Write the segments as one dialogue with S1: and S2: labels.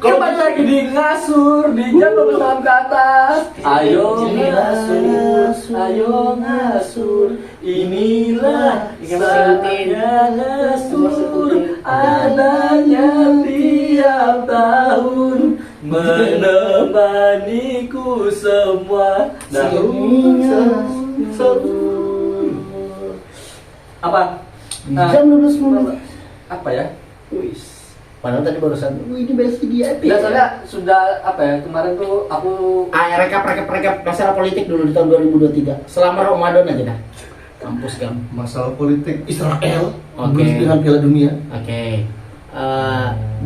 S1: Coba lagi di ngasur, di jatuh tangan ke atas. Ayo ngasur, ayo ngasur. Inilah saatnya ngasur. Adanya tiap tahun menemaniku semua tahun. Apa?
S2: Jam 12 menit.
S1: Apa ya?
S2: Wis. Padahal tadi barusan, ini best dia.
S1: Ya soalnya sudah apa ya, kemarin tuh aku
S2: rekap masalah politik dulu di tahun 2023. Selama Ramadan aja dah. Kampus kan.
S3: Masalah politik Israel
S2: Oke.
S3: dengan Piala Dunia.
S2: Oke.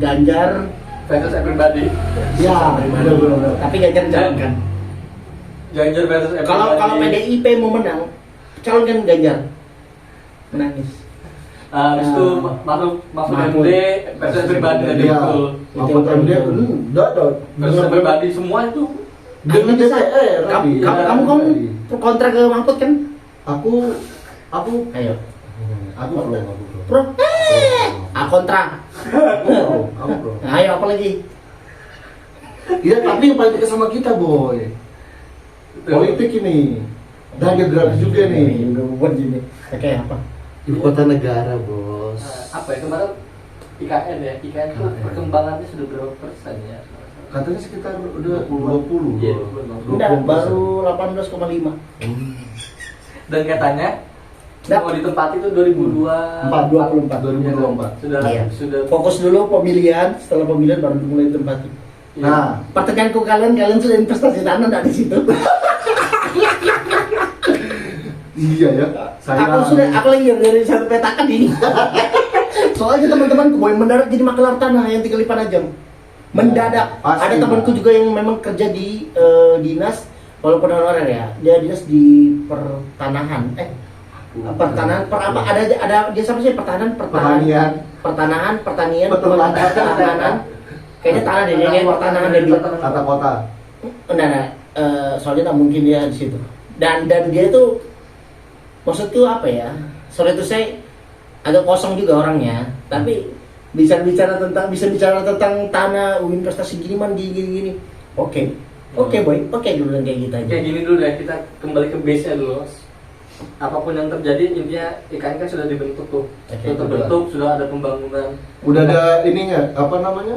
S2: Ganjar.
S1: versus everybody.
S2: Ya, benar. Tapi Ganjar jalan kan.
S1: Ganjar versus everybody.
S2: Kalau PDIP mau menang, calonkan Ganjar. Menangis.
S1: Habis itu Mahfud MD versus everybody tadi
S3: Iya.
S1: betul.
S3: Mahfud MD udah
S1: Versus everybody semua itu.
S3: dengan DPR tadi.
S2: Kamu kontra ke Mahfud kan?
S3: Aku
S2: Ayo.
S3: pro.
S2: Pro. Kontra.
S3: Aku pro.
S2: Nah, ayo apa lagi?
S3: Iya, tapi yang paling dekat sama kita, boy. Politik ini. Dan geografis juga nih.
S2: Udah buat gini. Oke, apa?
S3: Ibu kota negara, bos.
S1: Apa ya kemarin IKN ya? IKN itu perkembangannya sudah berapa persen ya?
S3: Katanya sekitar udah 20.
S1: Iya, 20.
S2: Udah, baru 18,5.
S1: Dan katanya mau ditempati itu
S2: 24.
S3: 2024.
S1: Sudah
S2: Fokus dulu pemilihan, setelah pemilihan baru mulai ditempati.
S1: Iya.
S3: Nah,
S2: Pertanyaanku kalian sudah investasi tanah enggak di situ?
S3: iya ya.
S2: Aku lagi dari satu petakan ini. Soalnya teman-temanku boy mendadak jadi makelar tanah yang tinggal di Panajam. Mendadak.
S3: Pasti,
S2: Ada temanku
S3: Bang.
S2: juga yang memang kerja di dinas, walaupun honorer ya. Dia dinas di pertanahan. Pertanahan, ada dia sama sih pertanahan. Pertanian, pertanahan. Kayaknya tanah deh, dia pertanahan dia bilang.
S3: Tata kota.
S2: Nah, soalnya tak mungkin dia di situ. Dan dia itu maksudku apa ya? Sorry itu saya agak kosong juga orangnya, tapi bisa bicara tentang tanah, investasi gini gini. Oke, boy, dulu yang kayak gitu aja.
S1: Kayak gini dulu ya, kita kembali ke base-nya dulu. Apapun yang terjadi, intinya IKN kan sudah dibentuk tuh. Sudah terbentuk, sudah ada pembangunan.
S3: Udah ada ininya, apa namanya?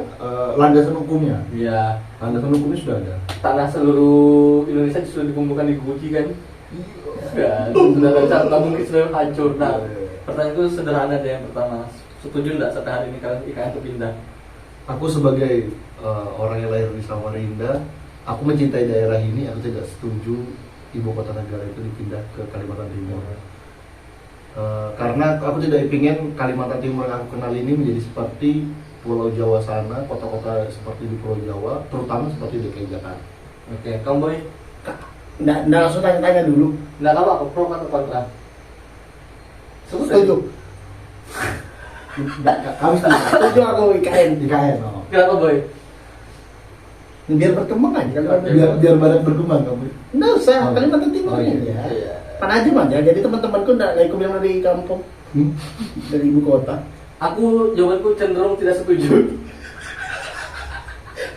S3: Landasan hukumnya.
S1: Iya.
S3: Landasan hukumnya sudah ada.
S1: Tanah seluruh Indonesia sudah dikumpulkan di Guji kan. Sudah lancar, nggak mungkin sudah hancur. Nah, pertanyaan itu sederhana deh yang pertama. Setuju nggak sampai hari ini kalian IKN itu pindah?
S3: Aku sebagai orang yang lahir di Samarinda, aku mencintai daerah ini. Aku tidak setuju ibu kota negara itu dipindah ke Kalimantan Timur. Karena aku tidak ingin Kalimantan Timur yang aku kenal ini menjadi seperti Pulau Jawa sana, kota-kota seperti di Pulau Jawa, terutama seperti DKI Jakarta.
S1: Oke, kamu boy?
S2: Nggak langsung tanya dulu.
S1: Nggak tahu aku pro atau kontra?
S2: Setuju.
S3: Kami
S2: Setuju aku IKN.
S3: IKN. Oh.
S1: Kenapa boy?
S2: Biar berkembang aja kan.
S3: Biar barat berkembang kamu.
S2: Nggak usah,
S3: Oh.
S2: Kalimantan Timur
S3: Oh, iya.
S2: ya.
S1: Iya.
S2: Panajam aja, jadi teman-temanku nggak ikut yang dari kampung, dari ibu kota.
S1: Aku jawabanku cenderung tidak setuju.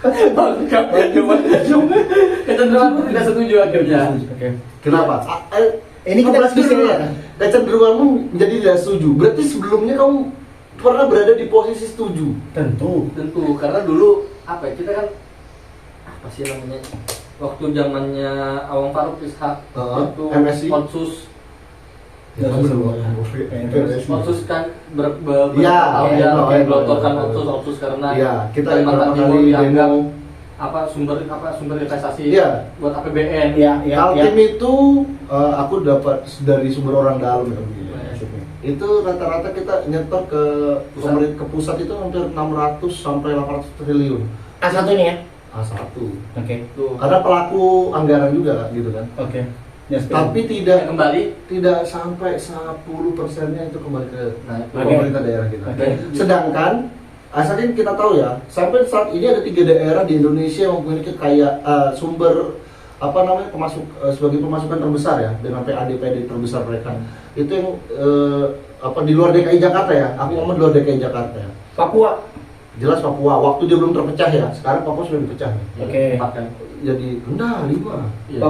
S1: Kecenderunganku tidak setuju akhirnya.
S2: Oke.
S3: Kenapa?
S2: Ini kita diskusi ya.
S3: Kecenderunganmu menjadi tidak setuju. Berarti sebelumnya kamu pernah berada di posisi setuju.
S2: Tentu.
S1: Tentu, karena dulu apa ya, kita kan apa sih namanya, waktu zamannya Awang Faruk Ishak itu
S3: MSI.
S1: Otsus
S3: Ya,
S1: Otsus kan
S3: Iya,
S1: tahun
S3: iya,
S1: yang
S3: iya,
S1: gelontorkan
S3: iya.
S1: Otsus karena
S3: Iya, kita
S1: Kalimantan
S3: beberapa
S1: Timur
S3: kali
S1: dianggap
S3: demo.
S1: sumber investasi
S3: Iya.
S1: buat APBN.
S2: Ya,
S3: Kaltim itu aku dapat dari sumber orang dalam ya begini. Itu rata-rata kita nyetor ke pemerintah, ke pusat itu hampir 600 sampai 800 triliun.
S2: A1 ini ya.
S3: A1.
S2: Oke.
S1: Tuh.
S3: Karena pelaku anggaran juga gitu kan.
S2: Oke.
S3: Tapi
S1: Yang kembali
S3: tidak sampai 10%-nya itu kembali ke
S1: itu.
S3: pemerintah daerah kita.
S2: Oke.
S3: Sedangkan asalnya kita tahu ya, sampai saat ini ada 3 daerah di Indonesia yang memiliki kayak sumber apa namanya sebagai pemasukan terbesar ya, dengan PAD terbesar mereka. Itu yang di luar DKI Jakarta ya. Aku ngomong di luar DKI Jakarta ya.
S2: Papua.
S3: jelas Papua. Waktu dia belum terpecah ya. Sekarang Papua sudah dipecah.
S2: Oke.
S1: 4 kan.
S3: Jadi enggak 5.
S1: Iya,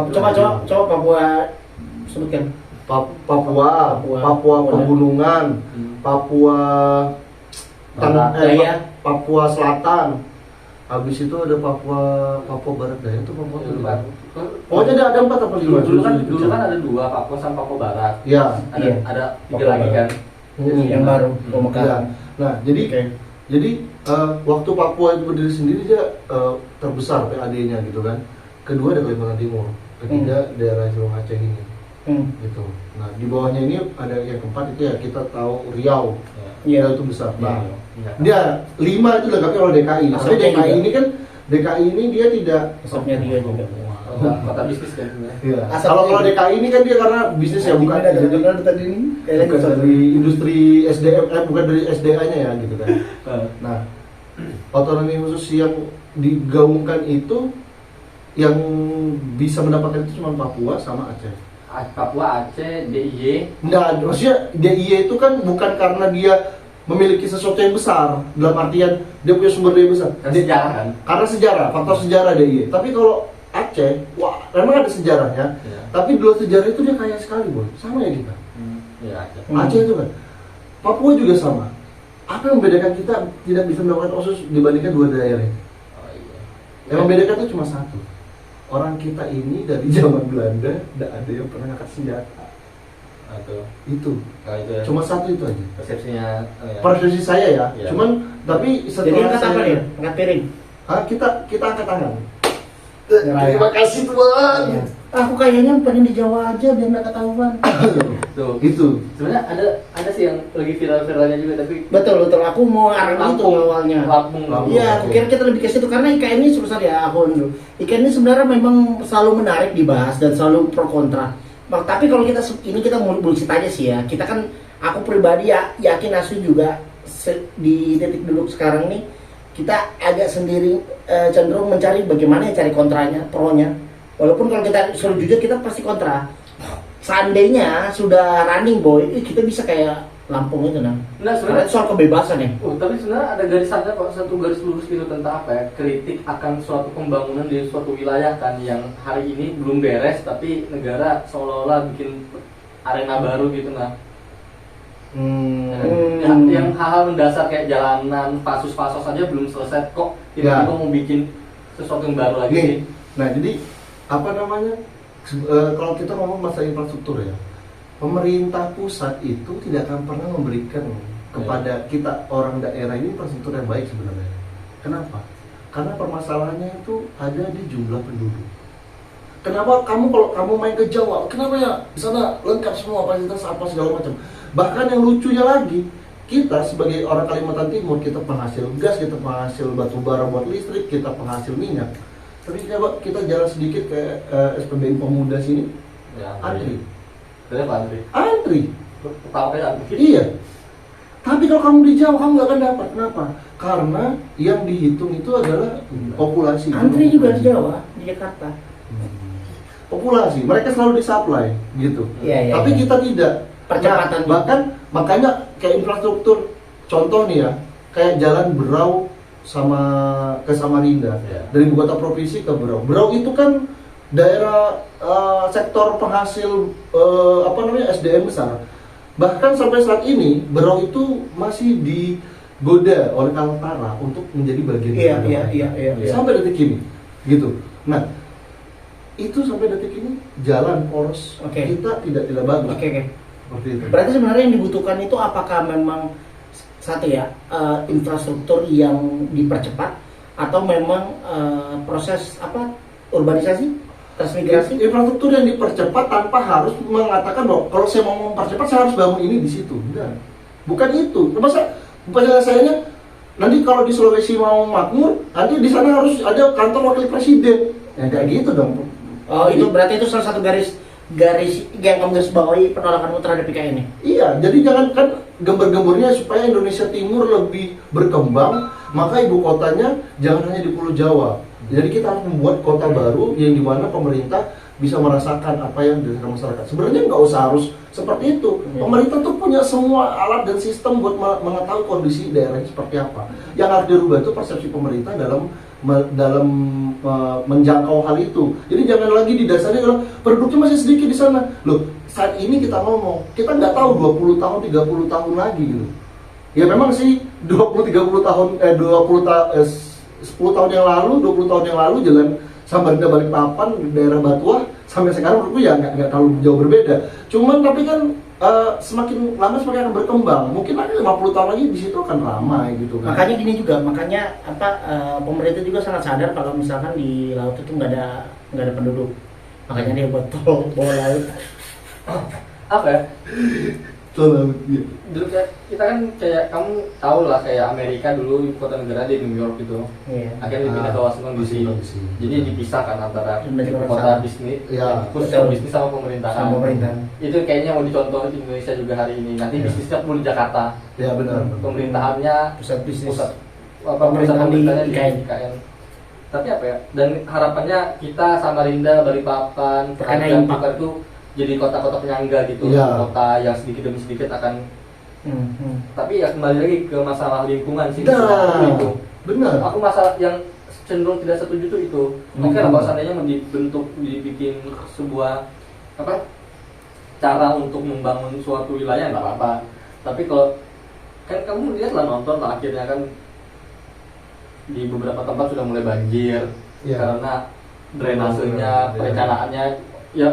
S2: Coba Papua sebutkan.
S3: Papua
S2: Papua.
S3: Pegunungan, Papua
S2: Daya.
S3: Papua Selatan. Habis itu ada Papua Barat Daya itu Papua
S1: Itu
S3: itu.
S1: baru.
S3: Pokoknya ada 4 apa 5?
S1: Dulu kan ada 2, Papua sama Papua Barat.
S3: Ya.
S1: Ada 3
S2: Papua
S1: lagi
S2: Barat.
S1: kan.
S2: Yang baru
S3: Iya.
S2: pemekaran.
S3: Nah, jadi waktu Papua itu berdiri sendiri dia terbesar PAD-nya gitu kan. Kedua ada Kalimantan Timur, ketiga daerah Sulawesi Aceh ini. Gitu. Nah, di bawahnya ini ada yang keempat itu ya kita tahu Riau.
S2: Iya.
S3: Riau itu besar. Nah,
S1: Iya.
S3: dia 5 itu dilengkapi oleh DKI. Tapi
S2: Asapnya
S3: DKI
S2: juga.
S3: ini kan DKI ini dia tidak
S2: Asapnya 3 juga.
S1: Kota bisnis kan sebenarnya.
S3: Iya.
S2: Asap
S3: Kalau
S2: dia.
S3: DKI ini kan dia karena bisnis ya bukan
S2: Dengar tadi ini.
S3: bukan dari industri SDM bukan dari SDA-nya ya gitu kan. Nah, otonomi khusus yang digaungkan itu yang bisa mendapatkan itu cuma Papua sama Aceh.
S1: Papua, Aceh, DIY.
S3: Enggak, maksudnya DIY itu kan bukan karena dia memiliki sesuatu yang besar dalam artian dia punya sumber daya besar.
S1: Karena sejarah kan?
S3: Karena sejarah, faktor sejarah DIY. Tapi kalau Aceh, wah, memang ada sejarahnya.
S1: Iya.
S3: Tapi dua sejarah itu dia kaya sekali, boy. Sama ya kita.
S1: Iya, Aceh.
S3: Aceh itu kan. Papua juga sama. Apa yang membedakan kita tidak bisa melakukan OSIS dibandingkan dua daerah ini?
S1: Oh iya.
S3: Yang membedakan itu cuma satu. Orang kita ini dari zaman Belanda tidak ada yang pernah ngangkat senjata.
S1: Atau
S3: Itu.
S1: kalau itu ya,
S3: Cuma satu itu aja.
S1: persepsinya ya.
S3: Persepsi saya ya.
S1: Iya.
S3: Cuman tapi
S2: Jadi
S3: setelah
S2: angkat apa
S3: saya
S2: nih? Angkat piring.
S3: kita angkat tangan.
S2: Ya,
S3: Terima kasih Tuhan.
S2: Iya. Aku kayaknya pengen di Jawa aja biar nggak ketahuan.
S1: Tuh.
S3: Itu.
S1: Sebenarnya ada sih yang lagi viral-viralnya juga tapi
S2: Betul. Aku mau arah itu
S1: Lampung.
S2: awalnya.
S1: Lampung.
S2: Iya, aku kira kita lebih ke situ karena IKN ini sebesar ya aku dulu. IKN ini sebenarnya memang selalu menarik dibahas dan selalu pro kontra. Tapi kalau kita mau bullshit aja sih ya. Kita kan aku pribadi ya yakin Asu juga di titik dulu sekarang nih kita agak sendiri cenderung mencari bagaimana ya cari kontranya, pro-nya. Walaupun kalau kita suruh jujur kita pasti kontra. Seandainya sudah running boy, kita bisa kayak Lampung itu nah.
S1: Enggak,
S2: Karena
S1: sebenarnya
S2: itu soal kebebasan ya.
S1: tapi sebenarnya ada garisannya kok, satu garis lurus gitu tentang apa ya, kritik akan suatu pembangunan di suatu wilayah kan yang hari ini belum beres tapi negara seolah-olah bikin arena baru gitu nah. Yang hal-hal mendasar kayak jalanan, pasus-pasos aja belum selesai kok tiba-tiba mau bikin sesuatu yang baru lagi
S3: Nih,
S1: sih.
S3: nah jadi apa namanya? Kalau kita ngomong masalah infrastruktur ya, pemerintah pusat itu tidak akan pernah memberikan kepada kita orang daerah ini infrastruktur yang baik sebenarnya. Kenapa? Karena permasalahannya itu ada di jumlah penduduk. Kenapa kalau kamu main ke Jawa, kenapa ya di sana lengkap semua fasilitas apa segala macam. Bahkan yang lucunya lagi, kita sebagai orang Kalimantan Timur, kita penghasil gas, kita penghasil batu bara buat listrik, kita penghasil minyak. Tapi coba kita jalan sedikit ke SPBU Pemuda sini,
S1: Ya,
S3: antri.
S1: Kenapa antri?
S3: Antri.
S1: Tahu kayak antri.
S3: Iya. Tapi kalau kamu di Jawa kamu nggak akan dapat. Kenapa? Karena yang dihitung itu adalah populasi.
S2: Antri juga di Jawa, di Jakarta.
S3: Populasi. Mereka selalu disuplai gitu.
S2: Iya,
S3: Tapi
S2: iya.
S3: kita tidak.
S2: Percepatan.
S3: Nah, bahkan makanya kayak infrastruktur, contoh nih ya, kayak jalan Berau sama ke Samarinda,
S1: Iya.
S3: dari ibu kota provinsi ke Berau. Berau itu kan daerah sektor penghasil SDM besar. Bahkan sampai saat ini Berau itu masih digoda oleh Kaltara untuk menjadi bagian dari
S2: Iya.
S3: sampai detik ini, gitu. Nah, itu sampai detik ini jalan poros
S2: Oke.
S3: kita tidak bagus.
S2: Oke.
S3: Seperti itu.
S2: Berarti sebenarnya yang dibutuhkan itu apakah memang satu ya infrastruktur yang dipercepat atau memang proses urbanisasi, transmigrasi?
S3: Infrastruktur yang dipercepat tanpa harus mengatakan bahwa kalau saya mau mempercepat saya harus bangun ini di situ. Enggak. Bukan itu. Masa penyelesaiannya nanti kalau di Sulawesi mau makmur, nanti di sana harus ada kantor wakil presiden. Ya kayak gitu dong.
S2: Oh itu berarti itu salah satu garis yang kamu garis bawahi penolakanmu terhadap IKN ini.
S3: Iya, jadi jangan kan gembar-gemburnya supaya Indonesia Timur lebih berkembang, maka ibu kotanya jangan hanya di Pulau Jawa. Jadi kita harus membuat kota baru yang dimana pemerintah bisa merasakan apa yang dirasakan masyarakat. Sebenarnya nggak usah harus seperti itu. Pemerintah tuh punya semua alat dan sistem buat mengetahui kondisi daerahnya seperti apa. Yang harus dirubah itu persepsi pemerintah dalam menjangkau hal itu. Jadi jangan lagi didasari kalau penduduknya masih sedikit di sana. Loh, saat ini kita ngomong, kita nggak tahu 20 tahun, 30 tahun lagi gitu. Ya memang sih 20-30 tahun 10 tahun yang lalu, 20 tahun yang lalu jalan Samarinda Balikpapan daerah Batuah sampai sekarang menurutku ya nggak terlalu jauh berbeda. Cuman tapi kan semakin lama semakin akan berkembang. Mungkin nanti 50 tahun lagi di situ akan ramai gitu kan.
S2: Makanya gini juga, pemerintah juga sangat sadar kalau misalkan di laut itu nggak ada penduduk. Makanya dia buat tol bawah laut.
S1: Apa ya?
S3: Betul, iya.
S1: Dulu kita kan kayak kamu tahu lah kayak Amerika dulu ibu kota negara di New York gitu.
S2: Iya.
S1: Akhirnya dipindah ke Washington DC. Jadi dipisahkan antara
S2: Negara
S1: kota
S2: besar.
S1: bisnis,
S3: Iya.
S1: khusus
S2: Betul.
S1: bisnis sama pemerintahan.
S2: Sama pemerintahan.
S1: Itu kayaknya mau dicontoh di Indonesia juga hari ini. Nanti
S3: Iya.
S1: bisnisnya pun di Jakarta.
S3: Ya benar.
S1: Pemerintahannya
S2: Pusat bisnis.
S1: pusat
S2: Pemerintahan di
S1: pemerintahannya
S2: IKN.
S1: IKN. Tapi apa ya? Dan harapannya kita Samarinda, Balikpapan,
S2: Terkena
S1: Agam,
S2: impak.
S1: Tukar itu jadi kota-kota penyangga gitu.
S3: Iya.
S1: Kota yang sedikit demi sedikit akan. Tapi ya kembali lagi ke masalah lingkungan sih.
S3: Nah,
S1: Itu.
S3: benar.
S1: Aku masalah yang cenderung tidak setuju tuh itu. Oke lah kalau seandainya mau dibikin sebuah cara untuk membangun suatu wilayah nggak apa-apa. Tapi kalau kan kamu lihat lah nonton lah akhirnya kan di beberapa tempat sudah mulai banjir karena drainasenya, perencanaannya ya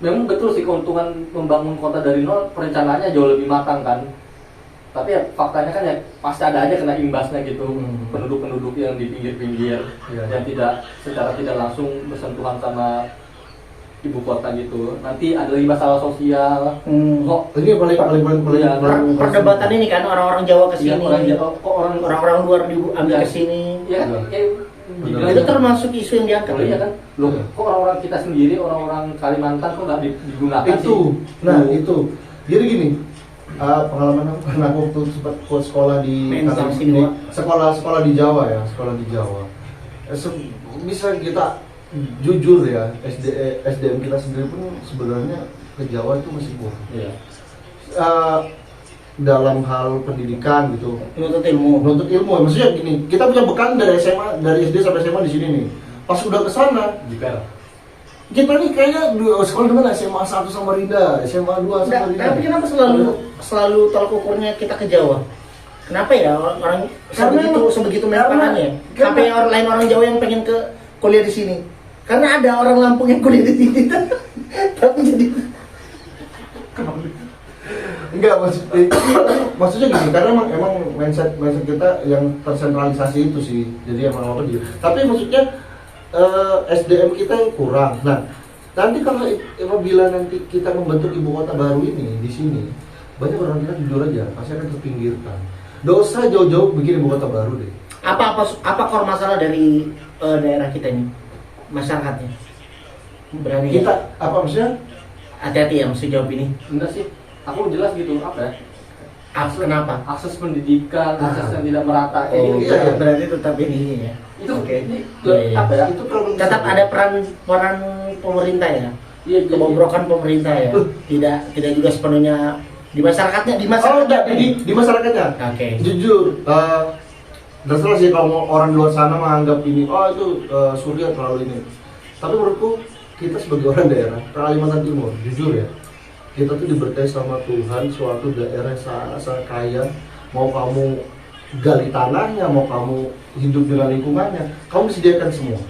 S1: memang betul sih keuntungan membangun kota dari nol perencanaannya jauh lebih matang kan. Tapi ya faktanya kan ya pasti ada aja kena imbasnya gitu. Penduduk-penduduk yang di pinggir-pinggir yang secara tidak langsung bersentuhan sama ibu kota gitu. Nanti ada lagi masalah sosial. Kok
S3: Ini paling
S2: Perdebatan ini kan orang-orang Jawa ke sini. Orang-orang luar diambil ke sini.
S1: ya kan
S2: Itu termasuk isu yang diangkat.
S1: iya kan. Loh, kok orang-orang kita sendiri, orang-orang Kalimantan kok nggak digunakan
S3: itu.
S1: sih?
S3: Nah, itu. Jadi gini, pengalaman aku pernah waktu sempat sekolah di sekolah di Jawa ya, sekolah di Jawa. Bisa kita jujur ya, SDM kita sendiri pun sebenarnya ke Jawa itu masih kurang.
S1: Iya.
S3: Dalam hal pendidikan gitu,
S2: Menuntut ilmu.
S3: maksudnya gini, kita punya bekal dari SMA, dari SD sampai SMA di sini nih. Pas udah ke sana, kita nih kayaknya sekolah di mana? SMA 1 Samarinda, SMA 2 Samarinda.
S2: Tapi kenapa selalu tolak ukurnya kita ke Jawa? Kenapa ya orang sebegitu menekanannya? Sampai orang Jawa yang pengen ke kuliah di sini? Karena ada orang Lampung yang kuliah di sini. Tapi jadi
S3: enggak, maksudnya gini, karena emang mindset kita yang tersentralisasi itu sih. Jadi emang apa dia. Tapi maksudnya SDM kita yang kurang. Nah, nanti kalau apabila nanti kita membentuk ibu kota baru ini di sini, banyak orang kita jujur aja pasti akan terpinggirkan. Nggak usah jauh-jauh bikin ibu kota baru deh.
S2: apa core masalah dari daerah kita ini, masyarakatnya? Berani
S3: Kita apa maksudnya?
S2: hati-hati ya mesti jawab ini.
S1: Enggak sih, aku jelas gitu apa ya?
S2: Kenapa?
S1: Akses pendidikan, akses yang tidak merata kayak gitu.
S3: iya.
S2: Berarti tetap ini ya.
S1: Itu
S2: Iya.
S1: apa ya?
S3: Itu problem
S2: Tetap ada peran pemerintah ya.
S1: Iya,
S2: Kebobrokan pemerintah ya. Tidak juga sepenuhnya di masyarakatnya,
S3: Oh, enggak, di masyarakatnya.
S2: Oke.
S3: Jujur, terserah sih kalau orang luar sana menganggap ini, itu Surya terlalu ini. Tapi menurutku kita sebagai orang daerah Kalimantan Timur, jujur ya, kita tuh diberkahi sama Tuhan suatu daerah yang sangat kaya. Mau kamu gali tanahnya, mau kamu hidup dengan lingkungannya, kamu disediakan semua.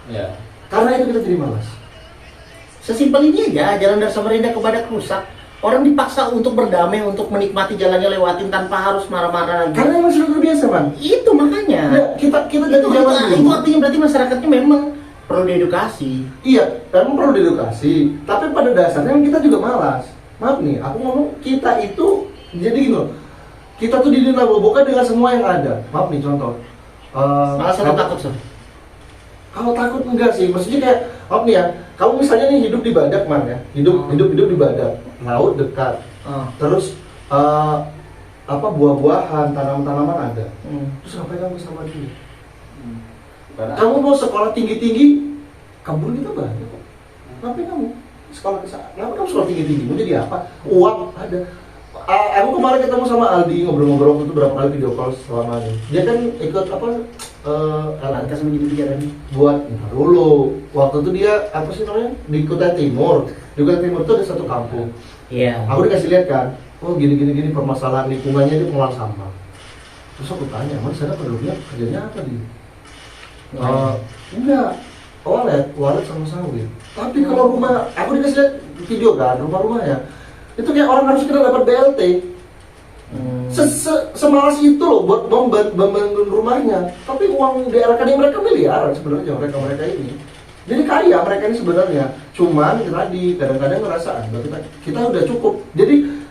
S1: Ya.
S3: Karena itu kita jadi malas.
S2: Sesimpel ini aja, jalan dari Samarinda ke Badak rusak. Orang dipaksa untuk berdamai, untuk menikmati jalannya lewatin tanpa harus marah-marah lagi.
S3: Karena emang sudah terbiasa, Bang.
S2: Itu makanya.
S3: Ya, kita dari zaman
S2: itu
S3: dulu.
S2: artinya berarti masyarakatnya memang perlu diedukasi.
S3: Iya, memang perlu diedukasi. Tapi pada dasarnya kita juga malas. Maaf nih, aku ngomong kita itu jadi gini loh. Kita tuh dinabobokan dengan semua yang ada. Maaf nih contoh.
S2: Malas atau takut sih?
S3: Kalau takut enggak sih, maksudnya kayak maaf nih ya. Kamu misalnya nih hidup di Badak, Man ya. Hidup di Badak. Laut dekat. Terus buah-buahan, tanaman-tanaman ada. Terus ngapain kamu sama dia?
S1: Karena
S3: Kamu mau sekolah tinggi-tinggi, kebun kita banyak kok. ngapain kamu sekolah ke sana? Kenapa kamu sekolah tinggi-tinggi? Mau jadi apa? Uang ada. Aku kemarin ketemu sama Aldi, ngobrol-ngobrol waktu itu berapa kali video call selama ini. Dia kan ikut apa?
S2: Lantas menjadi pikiran
S3: Buat ntar dulu. Waktu itu dia apa sih namanya? Di Kutai Timur. Di Kutai Timur itu ada satu kampung.
S2: iya.
S3: Aku dikasih lihat kan, oh gini permasalahan lingkungannya itu pengelolaan sampah. Terus aku tanya, mana sana penduduknya kerjanya apa dia? Enggak, walet sama sawit. Tapi kalau rumah, aku dikasih lihat video kan, rumah-rumahnya itu kayak orang harus kena dapat BLT. Semalas itu loh buat membangun rumahnya. Tapi uang diarahkan mereka miliaran sebenarnya mereka ini. Jadi kaya mereka ini sebenarnya. Cuman tadi kadang-kadang ngerasa kita udah cukup. Jadi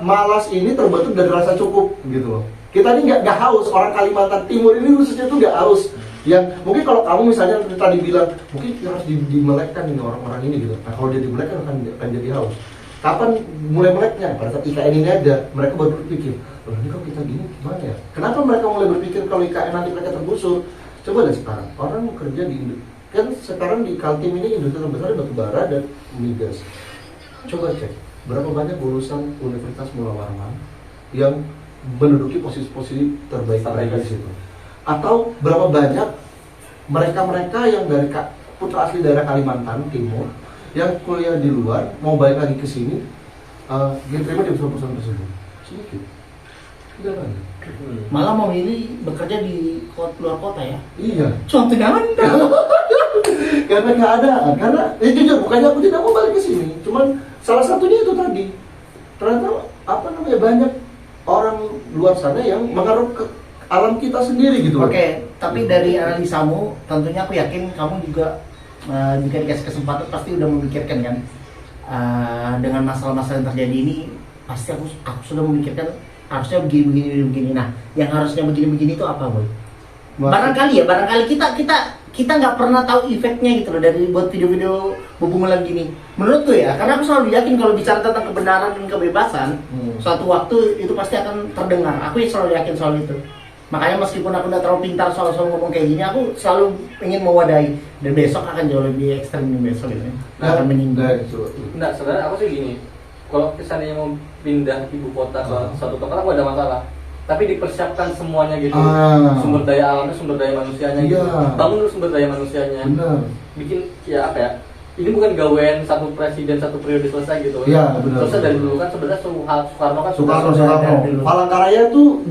S3: malas ini terbentuk dari rasa cukup gitu loh. Kita ini nggak haus, orang Kalimantan Timur ini khususnya tuh nggak haus. Yang mungkin kalau kamu misalnya tadi bilang mungkin harus dimelekkan ini orang-orang ini gitu. Nah kalau dia dimelekkan akan jadi haus. Kapan mulai meleknya? Pada saat IKN ini ada, mereka baru berpikir, loh ini kalau kita gini gimana ya? Kenapa mereka mulai berpikir kalau IKN nanti mereka tergusur? Coba lihat sekarang, orang kerja di kan sekarang di Kaltim ini industri terbesar di batubara dan migas. Coba cek berapa banyak lulusan Universitas Mula Warman yang menduduki posisi-posisi terbaik mereka di situ. Atau berapa banyak mereka-mereka yang dari putra asli daerah Kalimantan Timur yang kuliah di luar mau balik lagi ke sini diterima di perusahaan tersebut sedikit, tidak banyak.
S2: Malah memilih bekerja di luar kota ya.
S3: Iya.
S2: Contohnya Anda.
S3: Karena keadaan, karena jujur bukannya aku tidak mau balik ke sini, cuman salah satunya itu tadi ternyata apa namanya banyak orang luar sana yang mengaruh ke alam kita sendiri gitu.
S2: Oke, tapi dari analisamu tentunya aku yakin kamu juga jika dikasih kesempatan pasti udah memikirkan kan dengan masalah-masalah yang terjadi ini pasti aku sudah memikirkan harusnya begini. Nah, yang harusnya begini itu apa, Boy? Barangkali kita nggak pernah tahu efeknya gitu loh dari buat video-video bubungan gini. Menurutku ya, karena aku selalu yakin kalau bicara tentang kebenaran dan kebebasan, suatu waktu itu pasti akan terdengar. Aku selalu yakin soal itu. Makanya meskipun aku udah terlalu pintar soal ngomong kayak gini, aku selalu ingin mewadahi. Dan besok akan jauh lebih ekstrem dari besok gitu. Akan meninggal.
S1: Nah, sebenarnya aku sih gini. Kalau kesannya mau pindah ibu kota ke satu tempat, aku ada masalah. Tapi dipersiapkan semuanya gitu. Sumber daya alamnya, sumber daya manusianya gitu. Bangun dulu sumber daya manusianya.
S3: Benar.
S1: Bikin ya apa ya? Ini bukan gawean satu presiden satu periode selesai gitu.
S3: Iya, benar.
S1: Selesai dari dulu kan sebenarnya Soekarno kan
S3: Soekarno. Palangkaraya tuh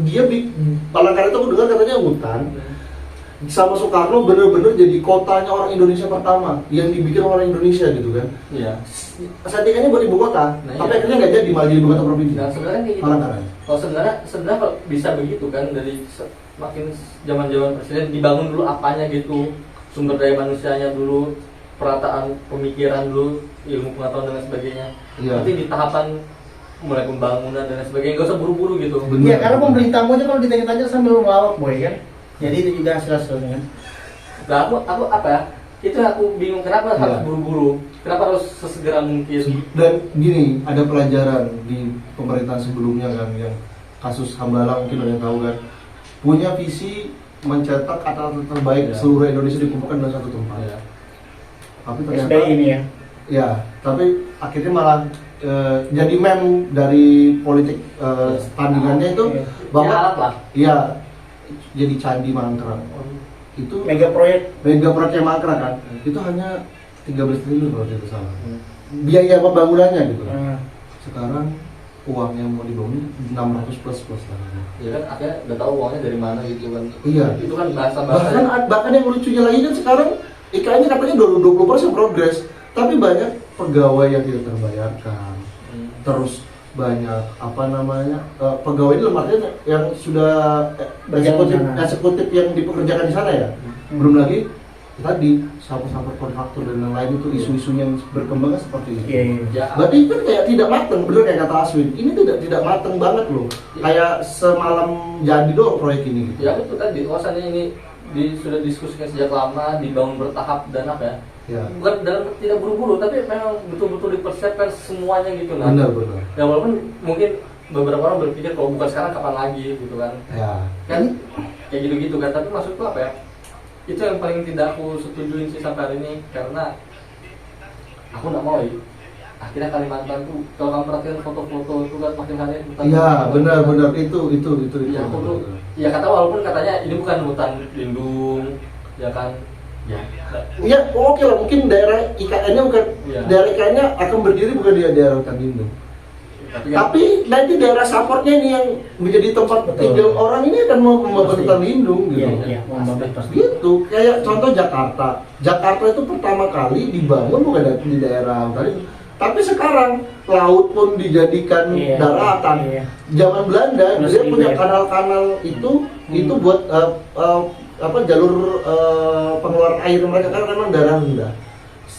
S3: Palangkaraya tuh aku dengar katanya hutan. Sama Soekarno bener-bener jadi kotanya orang Indonesia pertama yang dibikin orang Indonesia gitu kan.
S1: Iya.
S3: Settingannya buat ibu kota, tapi akhirnya nggak jadi malah jadi ibu kota provinsi.
S1: Nah, sebenarnya kayak gitu.
S3: Palangkaraya.
S1: Kalau sebenarnya kalau bisa begitu kan dari makin zaman presiden dibangun dulu apanya gitu, sumber daya manusianya dulu, perataan pemikiran dulu, ilmu pengetahuan dan lain sebagainya.
S3: Iya.
S1: Nanti di tahapan mulai pembangunan dan lain sebagainya, nggak usah buru-buru gitu.
S2: Iya, karena pemerintahmu aja kalau ditanya-tanya sambil melawak, Boy kan. Jadi itu juga hasil-hasilnya kan.
S1: Nah, aku apa ya? Itu aku bingung kenapa harus buru-buru, kenapa harus sesegera mungkin.
S3: Dan gini, ada pelajaran di pemerintahan sebelumnya kan yang kasus Hambalang mungkin ada yang tahu kan, punya visi mencetak atlet terbaik seluruh Indonesia dikumpulkan dalam satu tempat.
S1: Ya.
S3: Tapi ternyata
S2: SBY ini ya.
S3: Ya, tapi akhirnya malah jadi meme dari politik tandingannya itu bahwa
S1: Ya, alat lah.
S3: iya jadi candi Mangkrak. Itu
S2: Mega proyek.
S3: proyeknya Mangkrak kan. Itu hanya 13 triliun kalau tidak salah. Biaya pembangunannya gitu. Sekarang uang yang mau dibangun 600 plus lah.
S1: Ya kan akhirnya udah tahu uangnya dari mana gitu kan.
S3: Iya.
S1: Itu kan bahasa-bahasa.
S3: Bahkan yang lucunya lagi kan sekarang IKN-nya katanya 20% progres, tapi banyak pegawai yang tidak terbayarkan. Terus banyak apa namanya pegawai ini lemahnya yang sudah eksekutif yang dipekerjakan di sana ya. Belum lagi tadi sampah-sampah kontraktor dan lain-lain itu isu-isu yang berkembang seperti itu.
S1: Ya,
S3: Berarti kan kayak tidak mateng, bener kayak kata Aswin. Ini tidak mateng banget loh. Kayak semalam jadi doang proyek ini gitu.
S1: ya itu tadi kawasannya ini sudah diskusikan sejak lama, dibangun bertahap dan apa ya?
S3: Ya.
S1: Bukan dalam tidak buru-buru, tapi memang betul-betul dipersiapkan semuanya gitu kan.
S3: Benar.
S1: Ya walaupun mungkin beberapa orang berpikir kalau bukan sekarang kapan lagi gitu kan.
S3: Ya.
S1: Kan kayak gitu-gitu kan, tapi maksudku apa ya? Itu yang paling tidak aku setujuin sih sampai hari ini, karena aku nggak mau ya. Akhirnya Kalimantan tuh kalau kamu perhatikan foto-foto itu kan makin hari hutan.
S3: Iya, benar itu.
S1: Ya aku tuh, ya kata walaupun katanya ini bukan hutan lindung, ya kan? Ya.
S3: Iya, oke lah, mungkin daerah IKN-nya bukan,
S1: Iya.
S3: daerah IKN-nya akan berdiri bukan di daerah hutan lindung.
S1: Tapi kan,
S3: Tapi nanti daerah supportnya ini yang menjadi tempat
S2: Betul.
S3: tinggal orang ini akan membuat
S2: Pasti.
S3: hutan lindung gitu.
S2: Iya, membangun pasti.
S3: Gitu, kayak contoh Jakarta. Jakarta itu pertama kali dibangun bukan di daerah hutan lindung. Tapi sekarang laut pun dijadikan
S2: Iya,
S3: daratan.
S2: iya.
S3: Zaman Belanda
S2: Terus
S3: dia punya
S2: river.
S3: kanal-kanal itu buat jalur pengeluaran air mereka karena memang daerah rendah.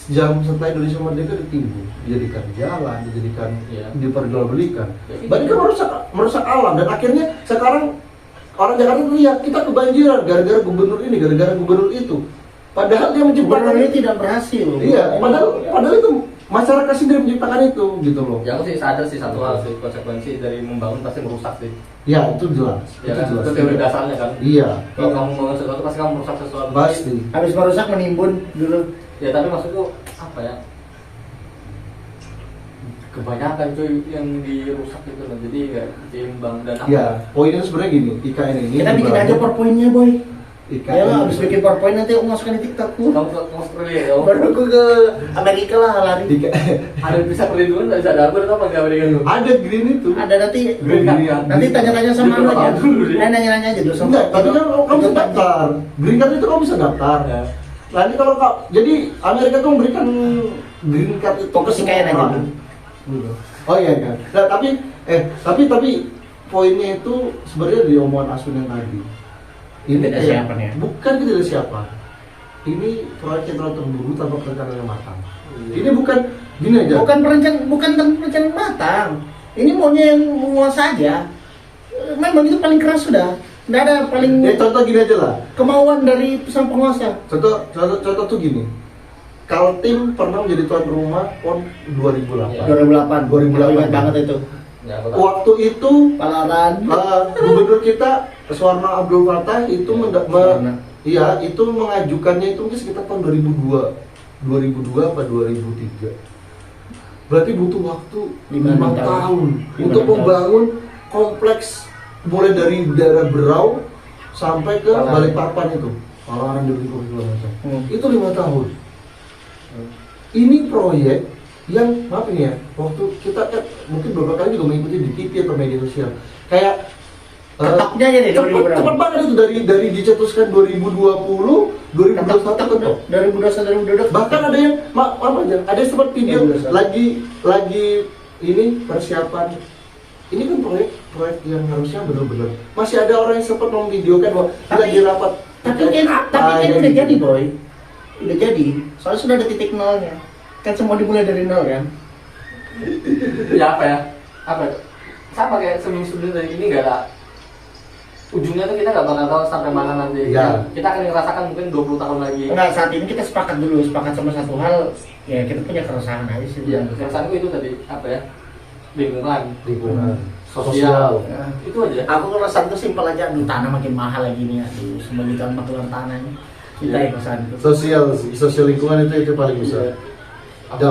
S3: Jam setelah Indonesia merdeka ditimbun, dijadikan jalan, dijadikan
S1: Iya.
S3: diperjualbelikan.
S1: Ya,
S3: Berarti kan merusak alam dan akhirnya sekarang orang Jakarta tuh lihat kita kebanjiran gara-gara gubernur ini, gara-gara gubernur itu. Padahal dia menciptakan
S2: Gubernur ini tidak berhasil.
S3: Iya, padahal itu masyarakat sendiri menciptakan itu gitu loh.
S1: ya aku sih sadar sih satu hal sih, konsekuensi dari membangun pasti merusak sih.
S3: Ya itu jelas.
S1: Ya kan, itu teori dasarnya kan.
S3: Iya,
S1: Kalau kamu membangun sesuatu pasti kamu merusak sesuatu.
S3: pasti.
S2: Habis merusak menimbun dulu.
S1: Ya tapi maksudku apa ya? Kebanyakan cuy yang dirusak itu loh, jadi nggak seimbang dan apa?
S3: Ya, poinnya sebenarnya gini, IKN ini
S2: Kita bikin
S3: dibangun-
S2: aja PowerPoint-nya, boy.
S3: IKN
S2: Ya lah, habis bikin PowerPoint nanti aku masukin di TikTokku.
S1: Kamu seperti ya,
S2: Baru aku ke Amerika lah lari.
S1: ada bisa perlindungan nggak bisa dapur atau apa nggak berikan lu?
S3: ada green itu.
S2: Ada nanti
S1: Green card.
S2: nanti tanya-tanya sama
S1: Green
S2: lu aja.
S1: card dulu deh.
S2: Nanya-nanya aja dulu sama.
S3: Enggak, tapi kan kamu bisa daftar. Green card itu kamu bisa daftar.
S1: Ya.
S3: Nanti kalau jadi Amerika tuh memberikan green card itu
S2: Fokus
S3: ke
S2: IKN aja
S3: semua
S2: dulu.
S3: orang. Gitu. Oh iya kan. Nah, tapi poinnya itu sebenarnya di omongan Asun yang tadi.
S2: Ketidaksiapan ya?
S3: Bukan ketidaksiapan. Ini proyek yang terlalu terburu tanpa perencanaan yang matang.
S1: Iya.
S3: Ini bukan gini aja.
S2: Bukan perencanaan matang. Ini maunya yang menguasai aja. Memang itu paling keras sudah. Nggak ada paling
S3: Ya contoh gini aja lah.
S2: kemauan dari sang penguasa.
S3: Contoh tuh gini. Kaltim pernah menjadi tuan rumah PON 2008.
S1: Ya.
S2: 2008.
S3: 2008.
S2: Ingat banget itu.
S1: Ya, aku tahu.
S3: Waktu itu
S2: Palaran.
S3: gubernur kita Suwarna Abdul Fattah itu
S2: Suwarna.
S3: iya itu mengajukannya itu mungkin sekitar tahun 2002 apa 2003. Berarti butuh waktu 5
S2: 5
S3: tahun
S2: Lima
S3: untuk
S2: tahun.
S3: membangun kompleks mulai dari daerah Berau sampai ke
S2: Palaran.
S3: Balikpapan itu. Palaran dari segala macam. Itu 5 tahun. Ini proyek yang maaf ini ya, waktu kita kan mungkin beberapa kali juga mengikuti di TV atau media sosial, kayak
S2: Ketaknya aja deh,
S3: cepet banget itu dari dicetuskan 2020, 2021 ketok.
S2: 2021.
S3: Bahkan ada yang apa aja, ada yang sempat video
S2: 2021.
S3: lagi ini persiapan. Ini kan proyek yang harusnya benar-benar masih ada orang yang sempat memvideokan bahwa lagi rapat.
S2: Tapi kan udah jadi, boy. Udah jadi. Soalnya sudah ada titik nolnya. Kan semua dimulai dari nol kan.
S1: Ya apa ya? Apa? Sama kayak seminggu sebelum dari ini nggak ada ujungnya tuh kita nggak bakal tahu sampai mana nanti.
S3: Ya.
S1: Kita akan ngerasakan mungkin 20 tahun lagi.
S2: Enggak, saat ini kita sepakat sama satu hal. Ya kita punya keresahan aja sih.
S1: Iya, keresahanku itu tadi apa ya? Lingkungan,
S3: sosial.
S2: Nah,
S1: itu aja.
S2: aku keresahan tuh simpel aja. Aduh, tanah makin mahal lagi nih. Aduh, sebagai tahun makluman tanah ini. Kita
S1: Iya.
S2: yang keresahan itu.
S3: Sosial lingkungan itu paling besar.
S1: Aku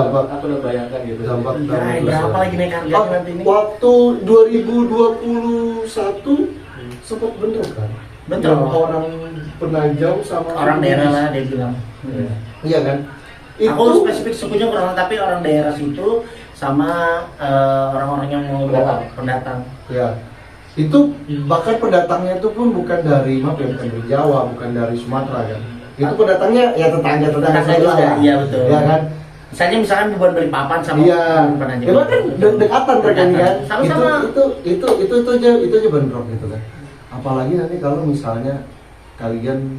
S1: udah bayangkan gitu.
S3: Dampak.
S2: Nah, berapa lagi naik harganya nanti ini?
S3: Waktu 2021 sempat bener kan?
S2: Betul.
S3: Yang orang penajam sama
S2: Orang daerah lah dia bilang.
S3: Iya kan?
S2: Aku spesifik sukunya kurang, tapi orang daerah situ sama orang-orang yang mau pendatang.
S3: Ya. Itu bahkan pendatangnya itu pun bukan dari bukan dari Jawa, bukan dari Sumatera kan. Itu pendatangnya ya tetangga-tetangga
S2: Tetangga juga, iya betul.
S3: Ya kan?
S2: Misalnya bukan Balikpapan sama
S3: Iya.
S2: Penajam.
S3: Itu kan dekatan mereka nih kan.
S2: Sama-sama.
S3: Itu aja bentrok gitu kan. Apalagi nanti kalau misalnya kalian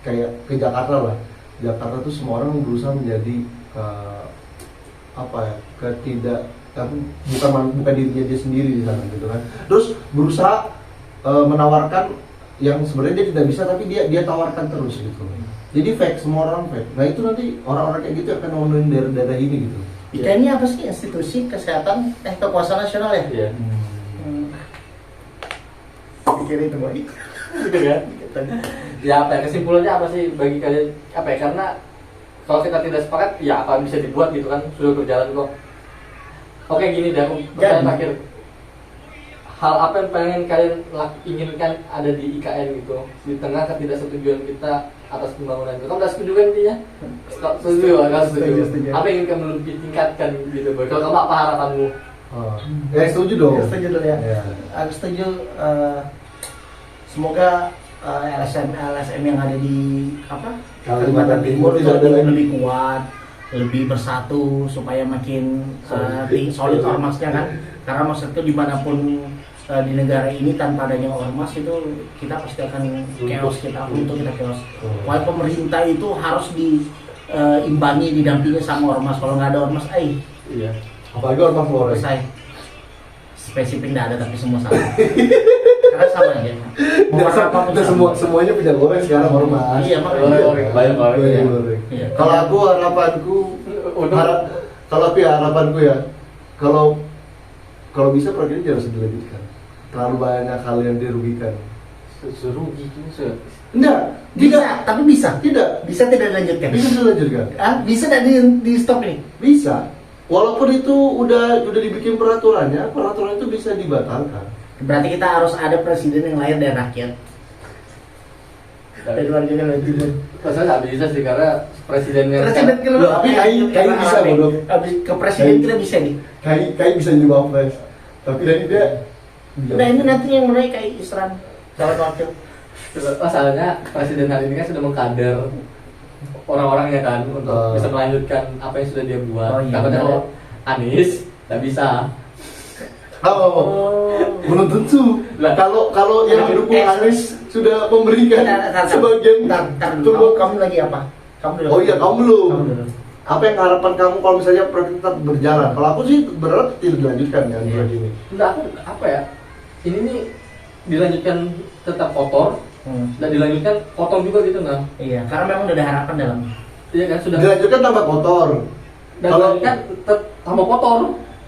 S3: kayak ke Jakarta lah. Jakarta tuh semua orang berusaha menjadi bukan dirinya dia sendiri di sana gitu kan. Terus berusaha menawarkan yang sebenarnya dia tidak bisa tapi dia tawarkan terus gitu. Jadi fake, semua orang fake. Nah itu nanti orang-orang kayak gitu akan memenuhi daerah-daerah ini gitu.
S2: IKN ini apa sih? Institusi Kesehatan Kekuasaan Nasional ya?
S1: Iya.
S2: Pikir itu boy.
S1: Gitu kan? Ya apa ya, kesimpulannya apa sih bagi kalian? Apa ya, karena kalau kita tidak sepakat, ya apa yang bisa dibuat gitu kan, sudah berjalan kok. Oke gini deh, aku pertanyaan terakhir. Hal apa yang pengen kalian inginkan ada di IKN gitu, di tengah ketidaksetujuan kita atas pembangunan itu? Kamu udah setuju kan intinya? Setuju, kan setuju. Apa yang ingin kamu lebih tingkatkan gitu, Boy? Kalau kamu apa harapanmu?
S3: Ya setuju dong.
S2: Ya, setuju dong ya.
S3: Ya.
S2: Aku setuju. Semoga LSM yang ada di Kalimantan Timur itu lebih kuat, lebih bersatu supaya makin solid ormasnya kan. Karena maksudku dimanapun di negara ini tanpa adanya ormas itu kita pasti akan chaos, kita chaos. Wah, pemerintah itu harus diimbangi, didampingi sama ormas. Kalau nggak ada ormas,
S1: Iya.
S3: Apalagi ormas Flores.
S2: selesai. Spesifik nggak ada tapi semua sama. Karena sama ya.
S3: Semuanya punya goreng sekarang ormas.
S2: Iya, makanya.
S1: Banyak orang.
S2: Iya.
S3: Kalau aku harapanku, harapanku ya, kalau bisa proyek ini jangan dilanjutkan. Terlalu banyak hal yang dirugikan.
S1: Serugi gitu.
S3: Enggak,
S2: Bisa, tapi bisa.
S3: tidak.
S2: Bisa tidak dilanjutkan.
S3: Bisa dilanjutkan.
S2: Bisa tidak di stop ini?
S3: Bisa. Walaupun itu udah dibikin peraturan itu bisa dibatalkan.
S2: Berarti kita harus ada presiden yang lahir dari rakyat. Dari warga Timur.
S1: Rasanya nggak bisa sih karena presidennya.
S2: Presiden
S3: Loh, tapi kayak bisa, Bro.
S2: Ke presiden kita bisa nih.
S3: Kayak bisa jadi wapres. Tapi dari dia
S2: Nah ini nanti yang menaik kayak Isran calon wakil.
S1: Masalahnya presiden hari ini kan sudah mengkader orang-orangnya kan untuk bisa melanjutkan apa yang sudah dia buat.
S2: Oh, iya,
S1: Takutnya
S2: benar.
S1: kalau Anies nggak bisa.
S3: belum tentu.
S1: Lah.
S3: Kalau yang mendukung Anies sudah memberikan sebagian
S2: Tunggu, kamu lagi apa? Kamu dulu.
S3: Oh iya, kamu belum.
S2: Kamu dulu.
S3: Apa yang harapan kamu kalau misalnya proyek tetap berjalan? Kalau aku sih berharap tidak dilanjutkan ya proyek ini.
S1: Enggak, aku apa ya? Ini nih dilanjutkan tetap kotor dan dilanjutkan kotor juga gitu nah.
S2: Iya, karena memang udah ada harapan dalam.
S1: Iya kan sudah.
S3: Dilanjutkan tambah kotor.
S1: Dan
S3: Kalau
S1: dilanjutkan tetap tambah kotor.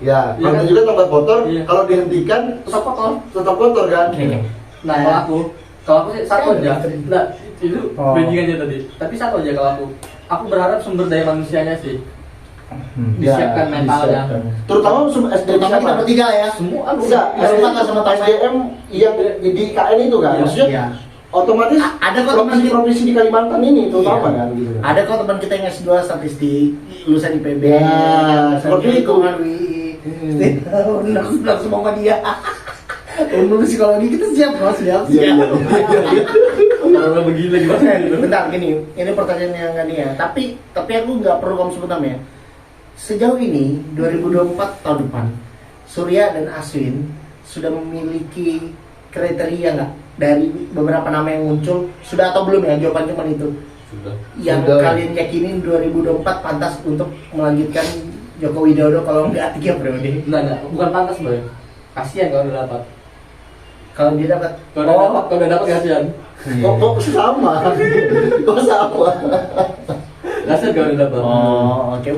S3: ya,
S1: Iya
S3: kalau
S1: kan?
S3: dilanjutkan tambah kotor.
S1: Iya.
S3: Kalau dihentikan
S1: Tetap kotor.
S3: tetap kotor kan?
S2: Oke.
S1: Nah, kalau aku sih satu aja. Nah, itu bridging aja tadi. Tapi satu aja kalau aku. Aku berharap sumber daya manusianya sih disiapkan mentalnya.
S3: Terutama SDM
S2: Terutama kita bertiga ya.
S1: Semua
S3: enggak, SDM yang di KN itu kan. Maksudnya
S2: Iya.
S3: otomatis
S2: Ada kok teman kita.
S3: provinsi di Kalimantan ini terutama
S2: Iya.
S3: kan gitu.
S2: Ada kok teman kita yang S2 statistik, lulusan IPB.
S3: Ya, seperti itu.
S2: Langsung sama dia. Lulus psikologi kita siap.
S3: Iya, iya.
S1: Kalau begini gimana gitu.
S2: Bentar gini, ini pertanyaan yang nggak nih ya. Tapi aku nggak perlu kamu sebut namanya. Sejauh ini 2024 tahun depan, Surya dan Aswin sudah memiliki kriteria nggak dari beberapa nama yang muncul? Sudah atau belum ya? Jawaban cuma itu.
S1: Sudah.
S2: Yang
S3: Sudah.
S2: kalian yakinin 2024 pantas untuk melanjutkan Joko Widodo kalau nggak 3 periode.
S1: Enggak, bukan pantas, Boy. Kasihan kalau udah dapat.
S2: Kalau dia dapat,
S1: Kalau udah dapat kasihan.
S3: Kok sama? Kok sama?
S1: Kasihan kalau udah dapat.
S2: oh oke.